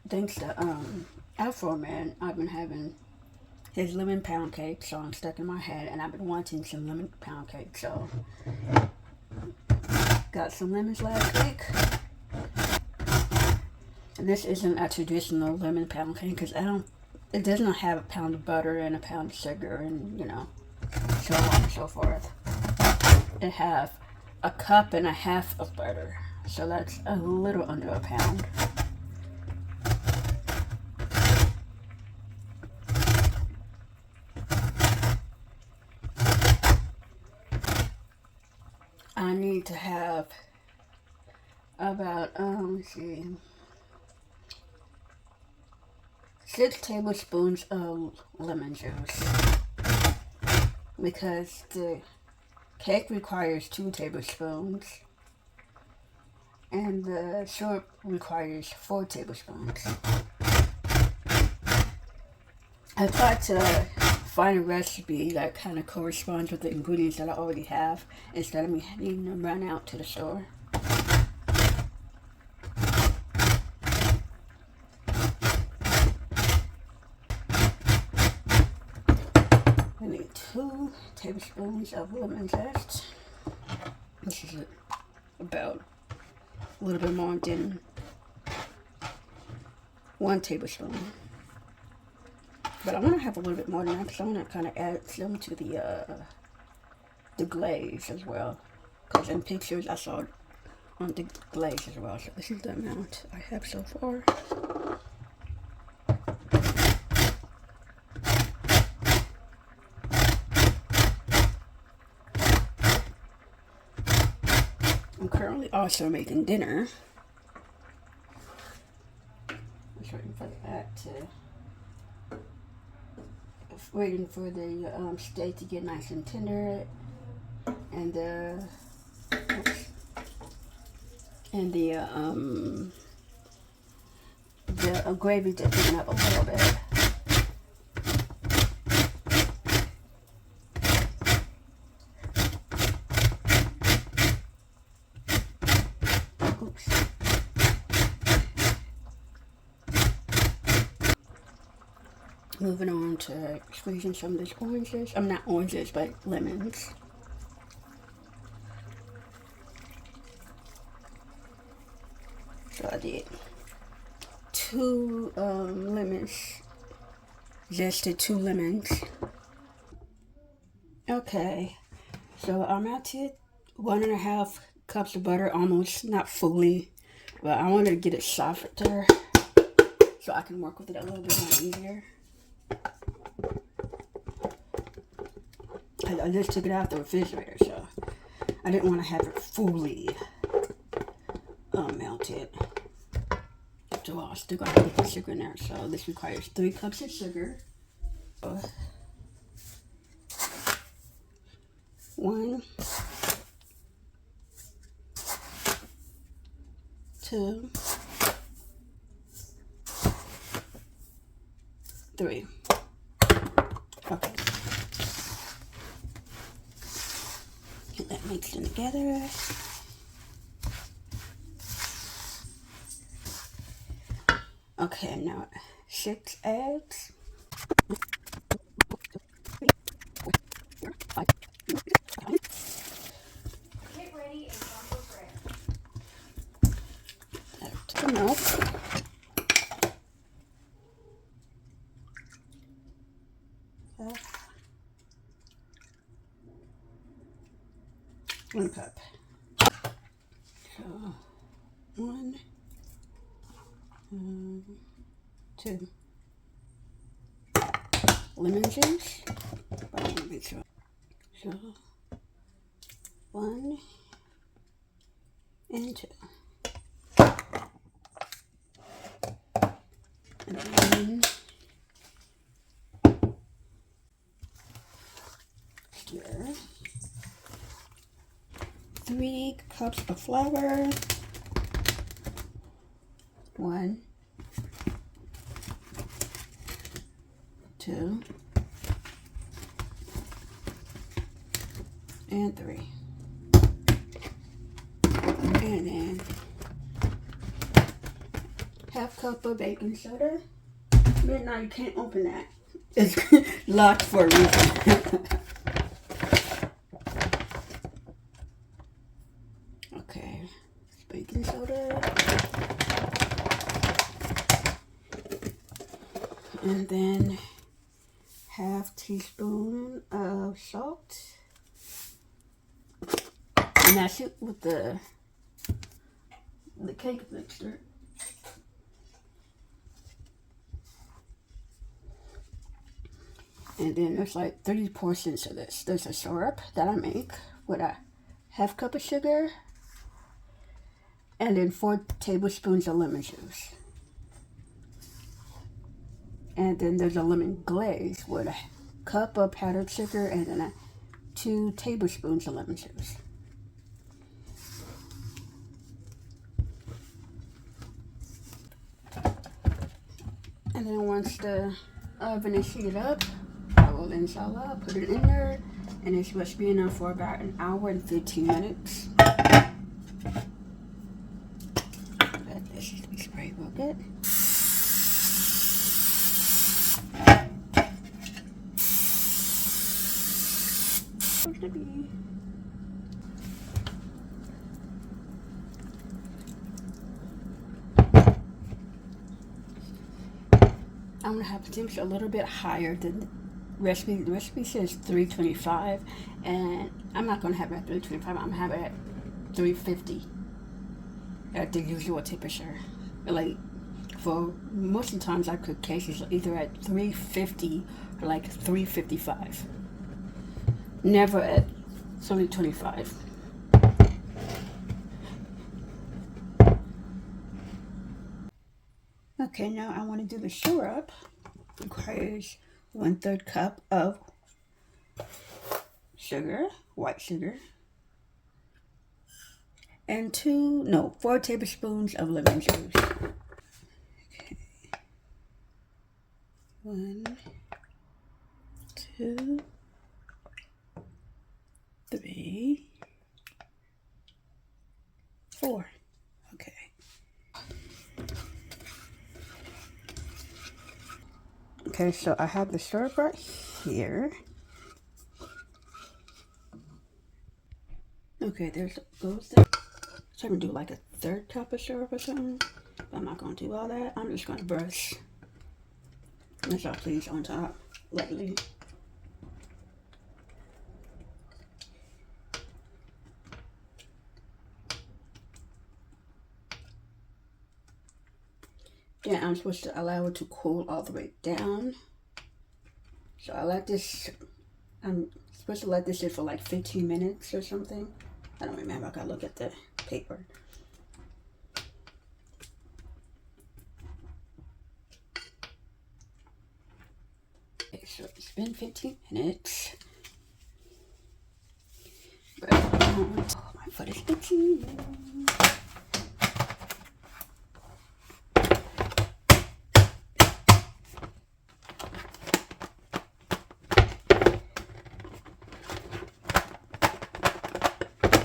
Thanks to Afro Man, I've been having his lemon pound cake song stuck in my head, and I've been wanting some lemon pound cake, so got some lemons last week. And this isn't a traditional lemon pound cake because it does not have a pound of butter and a pound of sugar and so on and so forth. It has a cup and a half of butter, so that's a little under a pound. I need to have about, let's see, 6 tablespoons of lemon juice because the cake requires 2 tablespoons and the syrup requires 4 tablespoons. I tried to find a recipe that kind of corresponds with the ingredients that I already have instead of me needing to run out to the store. I need 2 tablespoons of lemon zest. This is about a little bit more than 1 tablespoon. But I want to have a little bit more than that because I want to kind of add some to the glaze as well. Because in pictures I saw it on the glaze as well. So this is the amount I have so far. I'm currently also making dinner. I'm just waiting for that to... Waiting for the steak to get nice and tender, and the gravy to thicken up a little bit. Oops. Moving on to squeezing some of these oranges. Not oranges, but lemons. So I did 2 lemons. Zested 2 lemons. Okay, so I'm at 1.5 cups of butter, almost, not fully, but I wanted to get it softer so I can work with it a little bit more easier. I just took it out the refrigerator, so I didn't want to have it fully melted. So I still got to put the sugar in there. So this requires 3 cups of sugar. 1, 2, 3. Okay. Get that mixed in together. Okay, now 6 eggs. Get ready and come for prayer. That's the milk. One cup. So 1, 2. Lemon juice. But I want to make sure. So 1 and 2. And then stir. 3 cups of flour. 1, 2, and 3. And then half cup of baking soda. Midnight, you can't open that. It's locked for a reason. Okay, baking soda. And then half teaspoon of salt. And that's it with the cake mixture. And then there's like 30 portions of this. There's a syrup that I make with a half cup of sugar and then 4 tablespoons of lemon juice. And then there's a lemon glaze with a cup of powdered sugar and then 2 tablespoons of lemon juice. And then once the oven is heated up, I will inshallah put it in there, and it's supposed to be in there for about an hour and 15 minutes. Let this be sprayed real good. Supposed to be. I'm gonna have the temperature a little bit higher than the recipe. The recipe says 325, and I'm not gonna have it at 325. I'm gonna have it at 350 at the usual temperature. Like for most of the times I cook cases either at 350 or like 355. Never at 325. Okay, now I want to do the syrup. It requires 1/3 cup of sugar, white sugar, and 4 tablespoons of lemon juice. Okay. 1, 2, 3, 4. Okay. Okay, so I have the syrup right here. Okay, goes there. So I'm gonna do like a 1/3 cup of syrup or something. But I'm not gonna do all that. I'm just gonna brush this all please on top lightly. Then I'm supposed to allow it to cool all the way down. So I'm supposed to let this sit for like 15 minutes or something. I don't remember, I gotta look at the paper. Okay, so it's been 15 minutes. But, oh, my foot is itchy.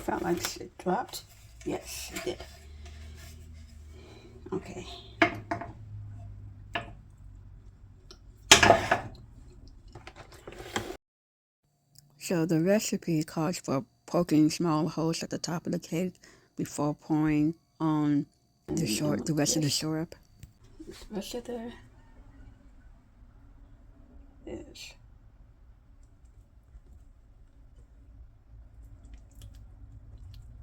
Felt like it dropped. Yes, it did. Okay. So the recipe calls for poking small holes at the top of the cake before pouring on the rest of the syrup. The rest of the is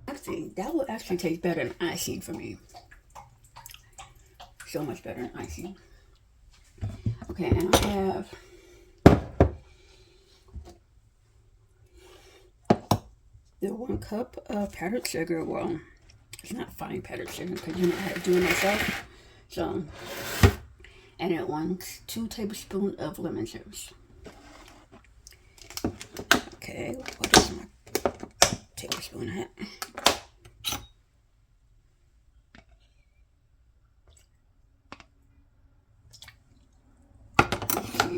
actually that will actually taste better than icing for me. So much better than icing. Okay, and I have the 1 cup of powdered sugar. Well, it's not fine powdered sugar because you know I had to do it myself. So, and it 2 tablespoons of lemon juice. Okay, what is my tablespoon at?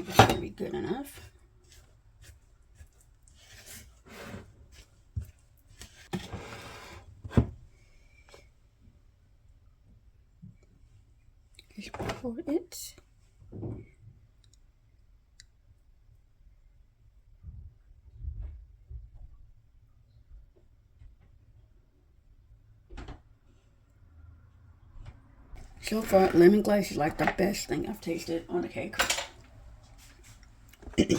think it's going to be good enough. Just pour it. So far, lemon glaze is like the best thing I've tasted on a cake. Okay,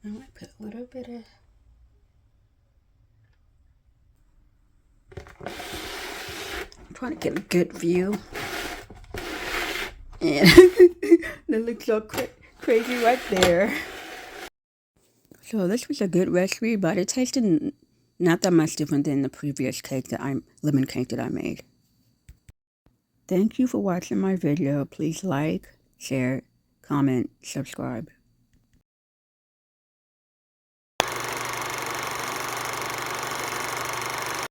I might put a little bit of... I'm trying to get a good view. And that looks so crazy right there. So this was a good recipe, but it tasted not that much different than the previous lemon cake that I made. Thank you for watching my video. Please like, share, comment, subscribe.